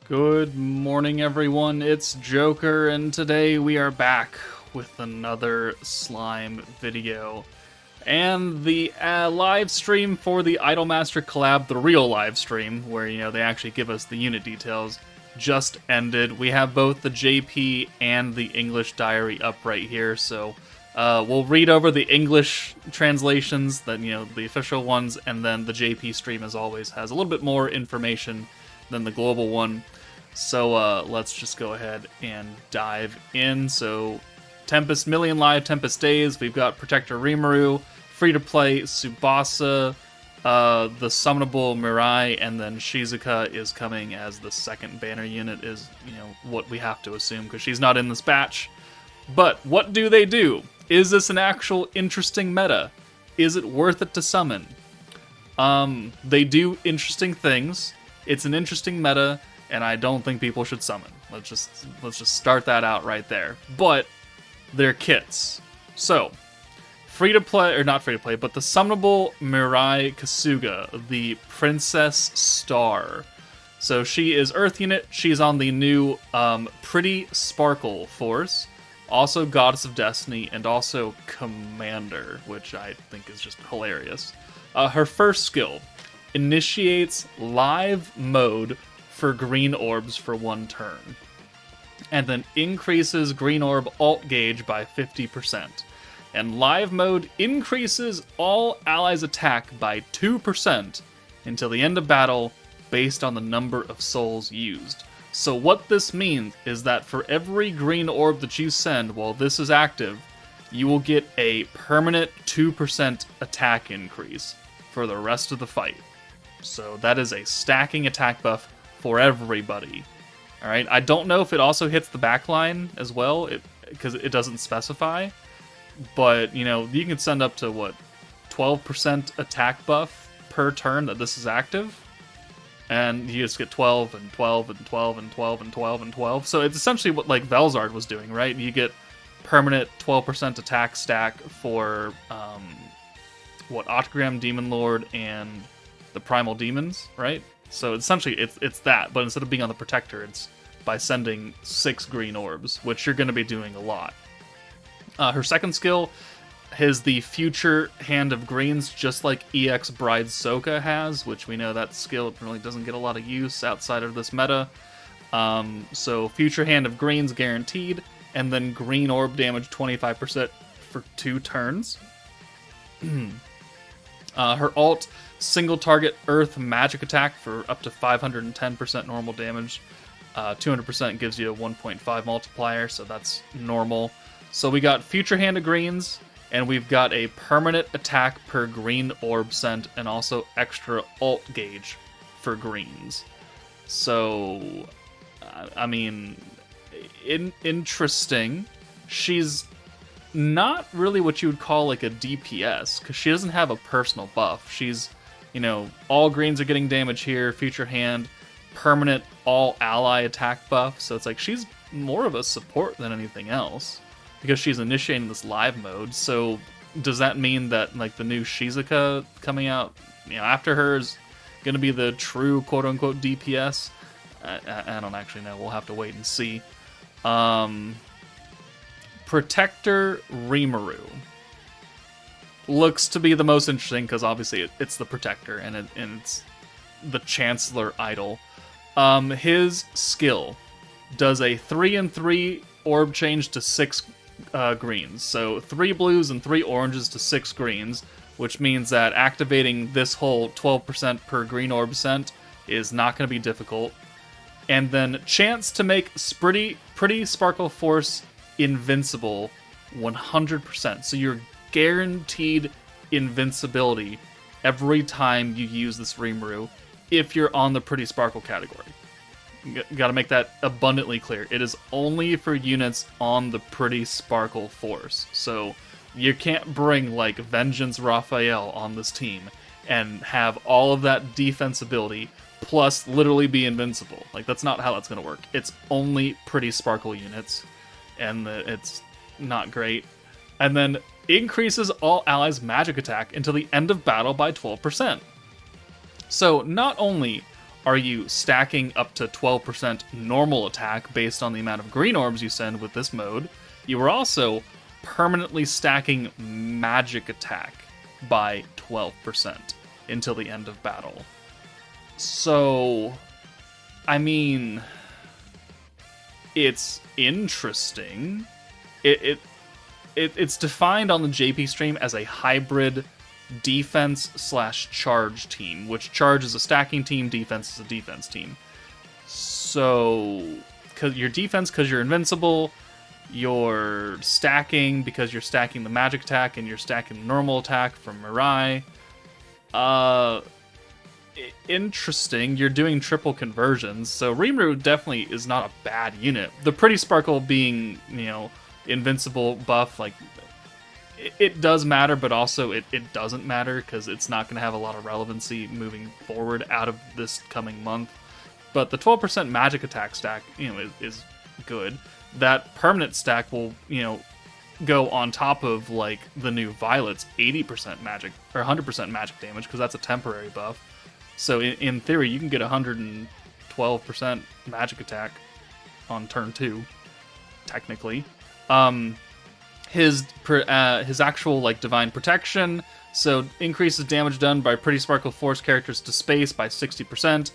Good morning, everyone. It's Joker, and today we are back with another slime video. And the live stream for the Idolmaster collab, the real live stream, where, they actually give us the unit details, just ended. We have both the JP and the English diary up right here, so we'll read over the English translations, then, the official ones, and then the JP stream, as always, has a little bit more information than the global one. So let's just go ahead and dive in. So Tempest Million Live, Tempest Days, we've got Protector Rimuru, free-to-play Tsubasa, the summonable Mirai, and then Shizuka is coming as the second banner unit is, what we have to assume, because she's not in this batch. But what do they do? Is this an actual interesting meta? Is it worth it to summon? They do interesting things. It's an interesting meta, and I don't think people should summon. Let's just start that out right there. But they're kits. So, free to play, or not free to play, but the summonable Mirai Kasuga, the Princess Star. So she is Earth unit. She's on the new Pretty Sparkle Force. Also Goddess of Destiny, and also Commander, which I think is just hilarious. Her first skill initiates live mode for green orbs for 1 turn, and then increases green orb alt gauge by 50%. And live mode increases all allies' attack by 2% until the end of battle based on the number of souls used. So what this means is that for every green orb that you send while this is active, you will get a permanent 2% attack increase for the rest of the fight. So that is a stacking attack buff for everybody. Alright, I don't know if it also hits the backline as well, because it doesn't specify. But, you can send up to, 12% attack buff per turn that this is active. And you just get 12 and 12 and 12 and 12 and 12 and 12. So it's essentially what, Velzard was doing, right? You get permanent 12% attack stack for, Octagram Demon Lord and the Primal Demons, right? So essentially it's that, but instead of being on the Protector, it's by sending 6 green orbs, which you're going to be doing a lot. Her second skill is the Future Hand of Greens, just like EX Bride Soka has, which we know that skill really doesn't get a lot of use outside of this meta. So Future Hand of Greens guaranteed, and then green orb damage 25% for 2 turns. Her alt, single target earth magic attack for up to 510% normal damage. 200% gives you a 1.5 multiplier, so that's normal. So we got Future Hand of Greens, and we've got a permanent attack per green orb sent, and also extra alt gauge for greens. So, I mean, interesting. She's not really what you would call like a DPS, because she doesn't have a personal buff. She's, all greens are getting damage here, Future Hand, permanent all ally attack buff, so it's like she's more of a support than anything else, because she's initiating this live mode. So does that mean that the new Shizuka coming out, after her is going to be the true quote-unquote DPS? I don't actually know. We'll have to wait and see. Protector Rimuru looks to be the most interesting, because obviously it's the Protector, and it's the Chancellor Idol. His skill does a 3/3 orb change to 6 greens. So 3 blues and 3 oranges to 6 greens, which means that activating this whole 12% per green orb sent is not going to be difficult. And then chance to make Pretty Sparkle Force invincible 100%. So you're guaranteed invincibility every time you use this Rimuru if you're on the Pretty Sparkle category. Got to make that abundantly clear. It is only for units on the Pretty Sparkle Force. So you can't bring Vengeance Raphael on this team and have all of that defensibility plus literally be invincible. That's not how that's going to work. It's only Pretty Sparkle units, and it's not great. And then increases all allies' magic attack until the end of battle by 12%. So not only are you stacking up to 12% normal attack based on the amount of green orbs you send with this mode, you are also permanently stacking magic attack by 12% until the end of battle. So, I mean, it's interesting. It's defined on the JP stream as a hybrid defense/charge team, which charge is a stacking team, defense is a defense team. So, because your defense, because you're invincible, you're stacking because you're stacking the magic attack and you're stacking the normal attack from Mirai. Interesting. You're doing triple conversions, so Rimuru definitely is not a bad unit. The Pretty Sparkle being, invincible buff, like, it does matter, but also it doesn't matter because it's not going to have a lot of relevancy moving forward out of this coming month. But the 12% magic attack stack, is good. That permanent stack will, go on top of, like, the new Violet's 80% magic, or 100% magic damage, because that's a temporary buff. So in theory, you can get 112% magic attack on turn 2, technically. His actual, like, Divine Protection, so increases damage done by Pretty Sparkle Force characters to space by 60%.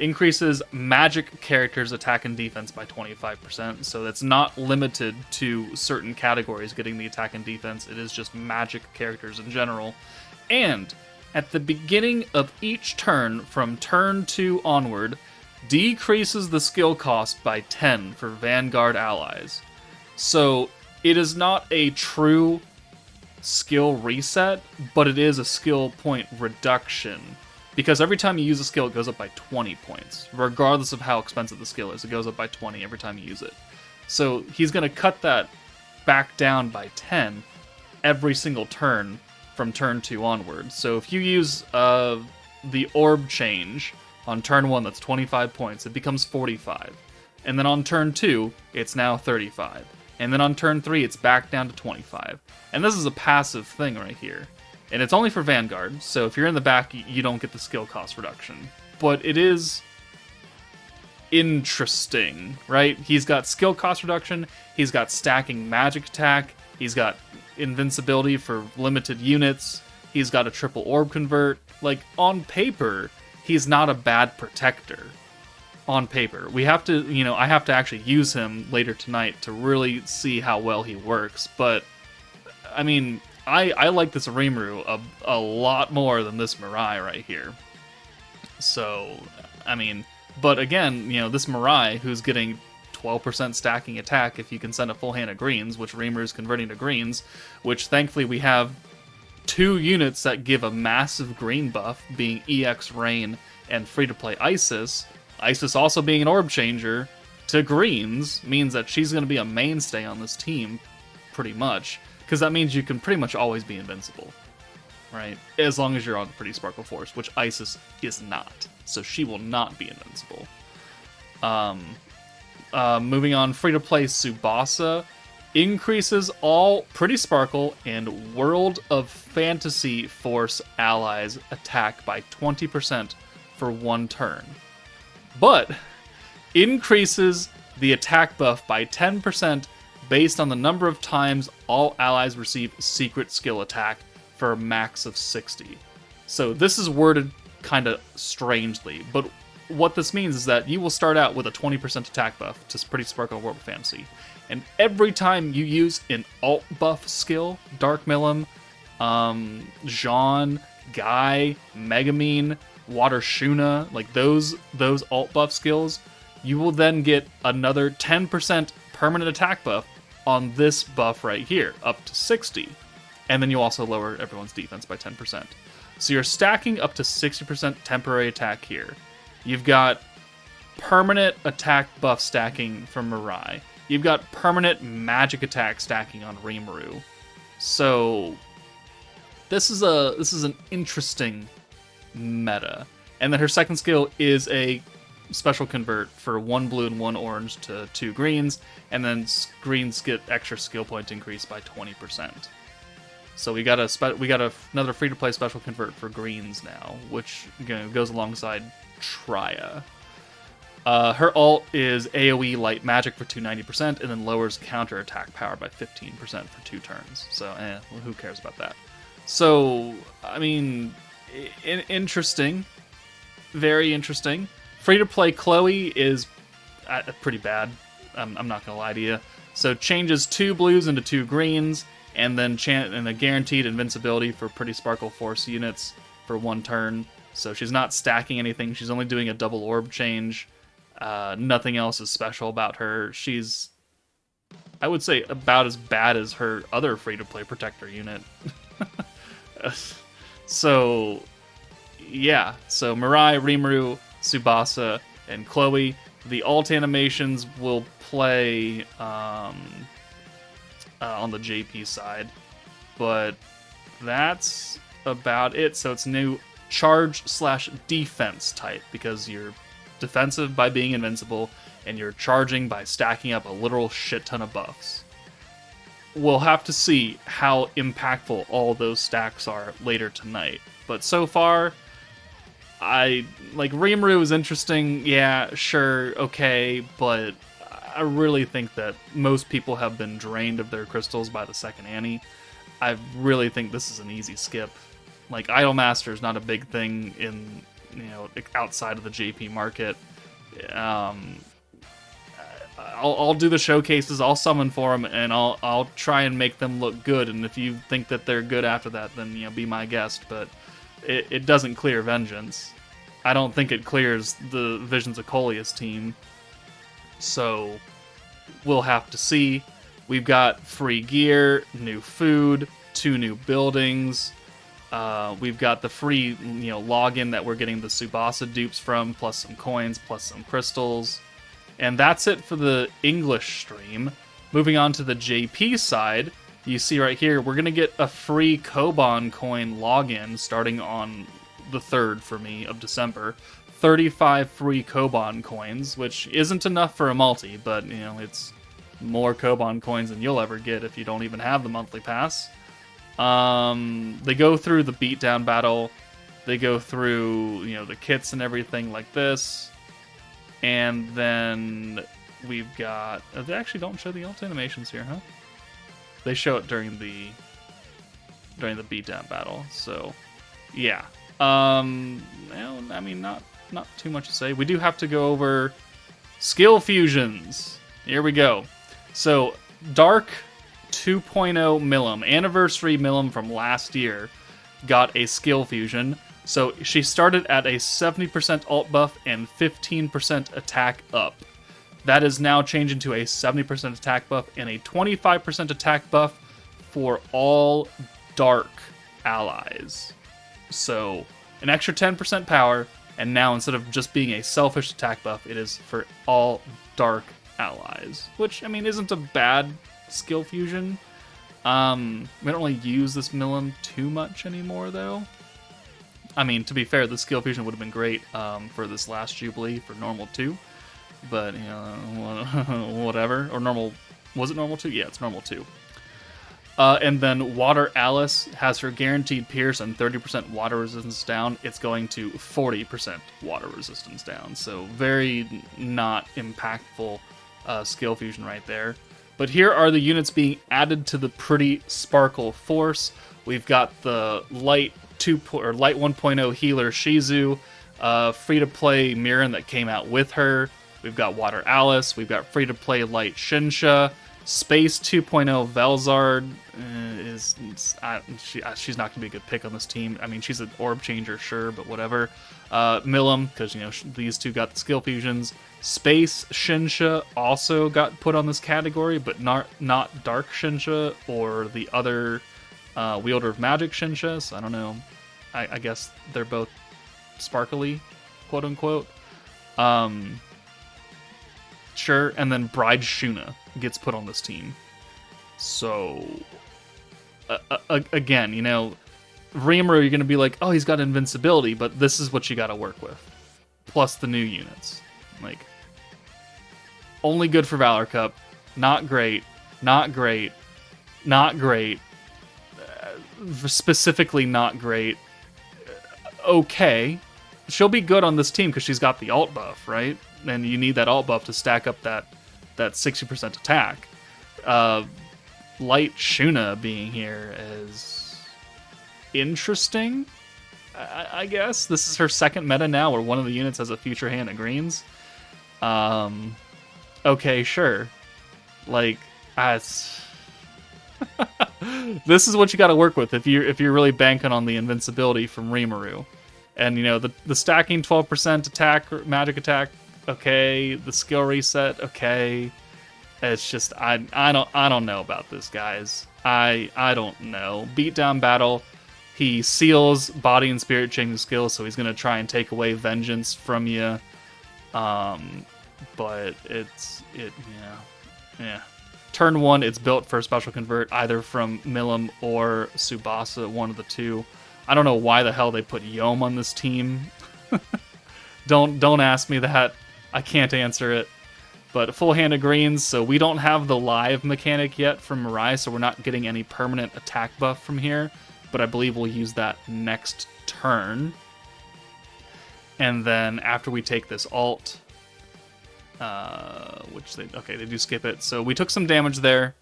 Increases magic characters' attack and defense by 25%, so that's not limited to certain categories getting the attack and defense, it is just magic characters in general. And at the beginning of each turn, from turn 2 onward, decreases the skill cost by 10 for Vanguard allies. So it is not a true skill reset, but it is a skill point reduction. Because every time you use a skill, it goes up by 20 points. Regardless of how expensive the skill is, it goes up by 20 every time you use it. So he's going to cut that back down by 10 every single turn from turn 2 onward. So if you use the orb change on turn 1, that's 25 points, it becomes 45. And then on turn 2, it's now 35. And then on turn 3, it's back down to 25. And this is a passive thing right here. And it's only for Vanguard, so if you're in the back, you don't get the skill cost reduction. But it is interesting, right? He's got skill cost reduction, he's got stacking magic attack, he's got invincibility for limited units, he's got a triple orb convert. Like, on paper, he's not a bad protector. On paper. We have to, I have to actually use him later tonight to really see how well he works, but, I mean, I like this Rimuru a lot more than this Mirai right here. So, I mean, but again, this Mirai, who's getting 12% stacking attack if you can send a full hand of greens, which Rimuru's converting to greens, which thankfully we have 2 units that give a massive green buff, being EX Rain and free-to-play Isis. Isis also being an orb changer to greens means that she's going to be a mainstay on this team, pretty much. Because that means you can pretty much always be invincible, right? As long as you're on the Pretty Sparkle Force, which Isis is not. So she will not be invincible. Moving on, free-to-play Tsubasa increases all Pretty Sparkle and World of Fantasy Force allies attack by 20% for 1 turn. But increases the attack buff by 10% based on the number of times all allies receive secret skill attack for a max of 60. So this is worded kind of strangely, but what this means is that you will start out with a 20% attack buff to Pretty Sparkle World of Fantasy, and every time you use an alt buff skill, Dark Milim, Jean, Guy, Megamine, Water Shuna, like those alt buff skills, you will then get another 10% permanent attack buff on this buff right here, up to 60. And then you also lower everyone's defense by 10%. So you're stacking up to 60% temporary attack here. You've got permanent attack buff stacking from Mirai. You've got permanent magic attack stacking on Rimuru. So this is an interesting meta. And then her second skill is a special convert for 1 blue and 1 orange to 2 greens, and then greens get extra skill point increase by 20%. So we got another free to play special convert for greens now, which goes alongside Trya. Her ult is AoE light magic for 290% and then lowers counter attack power by 15% for 2 turns. So, well, who cares about that? So, I mean, interesting. Very interesting. Free-to-play Chloe is pretty bad. I'm not going to lie to you. So, changes 2 blues into 2 greens, and then a guaranteed invincibility for pretty Sparkle Force units for 1 turn. So, she's not stacking anything. She's only doing a double orb change. Nothing else is special about her. She's, I would say, about as bad as her other free-to-play Protector unit. So, yeah. So, Mirai, Rimuru, Tsubasa, and Chloe. The ult animations will play on the JP side. But that's about it. So, it's new charge/defense type, because you're defensive by being invincible, and you're charging by stacking up a literal shit ton of buffs. We'll have to see how impactful all those stacks are later tonight. But so far, Rimuru is interesting, yeah, sure, okay, but I really think that most people have been drained of their crystals by the second Annie. I really think this is an easy skip. Like, Idolmaster is not a big thing in, outside of the JP market. I'll do the showcases, I'll summon for them, and I'll try and make them look good. And if you think that they're good after that, then be my guest. But it doesn't clear Vengeance. I don't think it clears the Visions of Coleus team. So we'll have to see. We've got free gear, new food, 2 new buildings. We've got the free, login that we're getting the Tsubasa dupes from, plus some coins, plus some crystals. And that's it for the English stream. Moving on to the JP side, you see right here, we're going to get a free Koban coin login starting on the 3rd for me of December. 35 free Koban coins, which isn't enough for a multi, but, it's more Koban coins than you'll ever get if you don't even have the monthly pass. They go through the Beatdown Battle. They go through, the kits and everything like this. And then we've got... they actually don't show the ult animations here, huh? They show it during the Beatdown Battle. So, yeah. Well, I mean, not too much to say. We do have to go over skill fusions. Here we go. So, Dark 2.0 Milim, Anniversary Milim from last year, got a skill fusion. So she started at a 70% ult buff and 15% attack up. That is now changing to a 70% attack buff and a 25% attack buff for all dark allies. So an extra 10% power, and now instead of just being a selfish attack buff, it is for all dark allies. Which, I mean, isn't a bad skill fusion. We don't really use this Milim too much anymore, though. I mean, to be fair, the skill fusion would have been great for this last Jubilee for normal 2. But, whatever. Or normal... Was it normal 2? Yeah, it's normal 2. And then Water Alice has her guaranteed pierce and 30% water resistance down. It's going to 40% water resistance down. So very not impactful skill fusion right there. But here are the units being added to the pretty Sparkle Force. We've got the Light 1.0 healer Shizu, free-to-play Mirren that came out with her. We've got Water Alice. We've got free-to-play Light Shinsha. Space 2.0 Velzard she's not going to be a good pick on this team. I mean, she's an orb changer, sure, but whatever. Milim, because, these two got the skill fusions. Space Shinsha also got put on this category, but not Dark Shinsha or the other Wielder of Magic Shinsha, so I don't know. I guess they're both sparkly, quote-unquote. Sure, and then Bride Shuna gets put on this team. So, again, Rimuru, you're going to be like, oh, he's got invincibility, but this is what you got to work with. Plus the new units. Like, only good for Valor Cup. Not great. Not great. Not great. Specifically not great. Okay. she'll be good on this team because she's got the alt buff, right? And you need that alt buff to stack up that 60% attack. Light Shuna being here is interesting, I guess. This is her second meta now where one of the units has a future hand of greens. Okay, sure. Like, this is what you got to work with if you're really banking on the invincibility from Rimuru. And you know, the stacking 12% attack, magic attack, okay. The skill reset, okay. It's just I don't know about this, guys. I don't know. Beatdown Battle, he seals body and spirit changing skills, so he's gonna try and take away vengeance from you. But yeah. Turn 1, it's built for a special convert either from Milim or Tsubasa, one of the two. I don't know why the hell they put Yom on this team. Don't ask me that. I can't answer it. But full hand of greens, so we don't have the live mechanic yet from Mirai, so we're not getting any permanent attack buff from here. But I believe we'll use that next turn. And then after we take this alt, which they do skip it. So we took some damage there.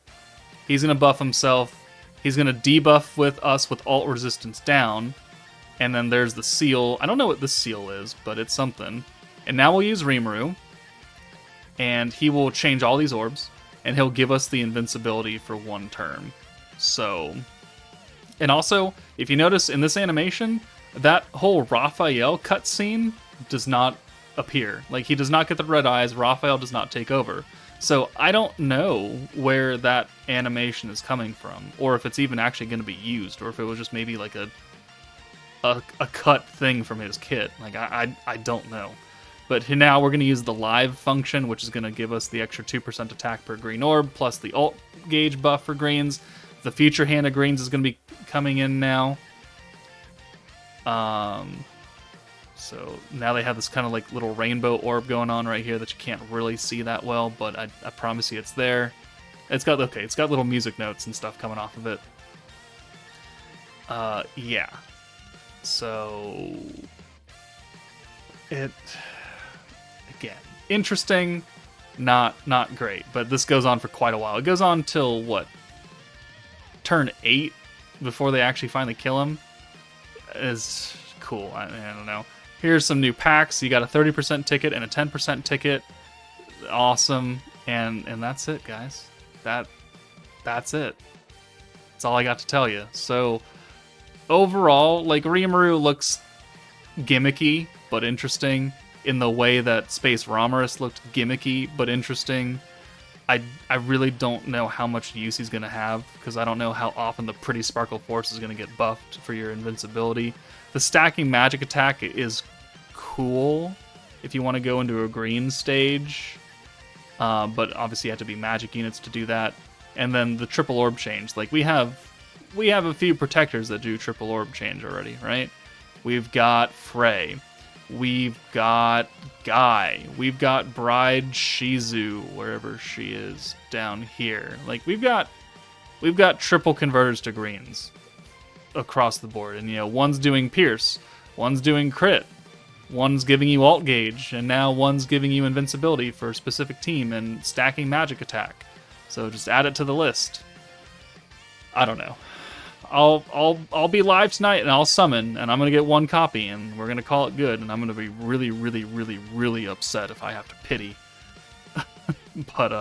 He's gonna buff himself. He's gonna debuff with us with alt resistance down. And then there's the seal. I don't know what this seal is, but it's something. And now we'll use Rimuru. And he will change all these orbs. And he'll give us the invincibility for one turn. So... And also, if you notice in this animation, that whole Raphael cutscene does not appear. Like, he does not get the red eyes. Raphael does not take over. So I don't know where that animation is coming from, or if it's even actually going to be used, or if it was just maybe like a cut thing from his kit. Like, I don't know. But now we're going to use the live function, which is going to give us the extra 2% attack per green orb, plus the alt gauge buff for greens. The future hand of greens is going to be coming in now. So now they have this kind of like little rainbow orb going on right here that you can't really see that well, but I promise you it's there. It's got little music notes and stuff coming off of it. Yeah. So it again, interesting, not great, but this goes on for quite a while. It goes on till what? Turn 8 before they actually finally kill him. Is cool. I don't know. Here's some new packs. You got a 30% ticket and a 10% ticket. Awesome. And that's it, guys. That's it. That's all I got to tell you. So overall, like, Rimuru looks gimmicky but interesting in the way that Space Romorus looked gimmicky but interesting. I really don't know how much use he's going to have, because I don't know how often the Pretty Sparkle Force is going to get buffed for your invincibility. The stacking magic attack is cool if you want to go into a green stage, but obviously you have to be magic units to do that. And then the triple orb change. Like, we have a few protectors that do triple orb change already, right? We've got Frey. We've got Guy. We've got Bride Shizu, wherever she is down here. Like, we've got triple converters to greens across the board. And, you know, one's doing Pierce, one's doing Crit, one's giving you alt gauge, and now one's giving you invincibility for a specific team and stacking magic attack. So just add it to the list. I don't know. I'll be live tonight and I'll summon, and I'm gonna get one copy and we're gonna call it good, and I'm gonna be really, really, really, really upset if I have to pity. But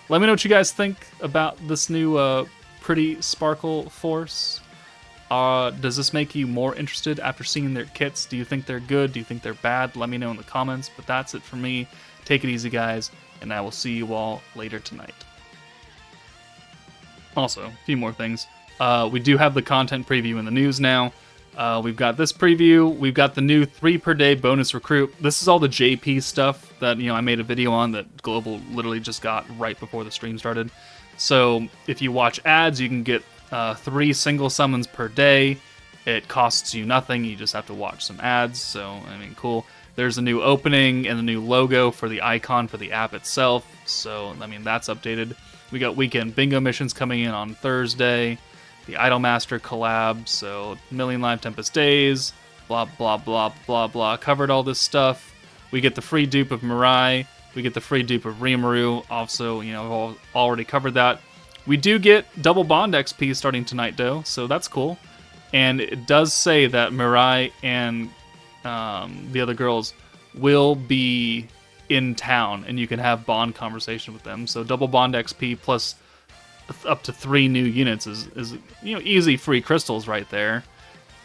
let me know what you guys think about this new Pretty Sparkle Force. Does this make you more interested after seeing their kits? Do you think they're good? Do you think they're bad? Let me know in the comments. But that's it for me. Take it easy, guys, and I will see you all later tonight. Also, a few more things. We do have the content preview in the news now. We've got this preview. We've got the new 3 per day bonus recruit. This is all the JP stuff that, you know, I made a video on that Global literally just got right before the stream started. So if you watch ads, you can get 3 single summons per day. It costs you nothing. You just have to watch some ads. So, I mean, cool. There's a new opening and a new logo for the icon for the app itself. So, I mean, that's updated. We got weekend bingo missions coming in on Thursday. The Idolmaster collab, so Million Live Tempest Days, blah, blah, blah, blah, blah. Covered all this stuff. We get the free dupe of Mirai. We get the free dupe of Rimuru. Also, you know, I've already covered that. We do get double bond XP starting tonight, though, so that's cool. And it does say that Mirai and the other girls will be in town, and you can have bond conversation with them. So double bond XP plus up to 3 new units is you know, easy free crystals right there.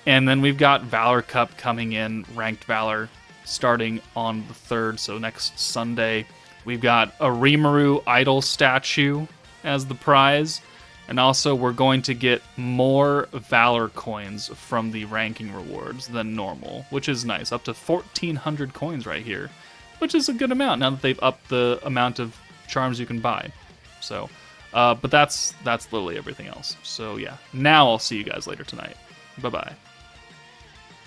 And then we've got Valor Cup coming in, Ranked Valor, starting on the 3rd, so next Sunday. We've got a Rimuru Idol statue as the prize. And also, we're going to get more Valor coins from the ranking rewards than normal, which is nice. Up to 1,400 coins right here, which is a good amount now that they've upped the amount of charms you can buy. So, but that's literally everything else. So yeah, now I'll see you guys later tonight. Bye-bye.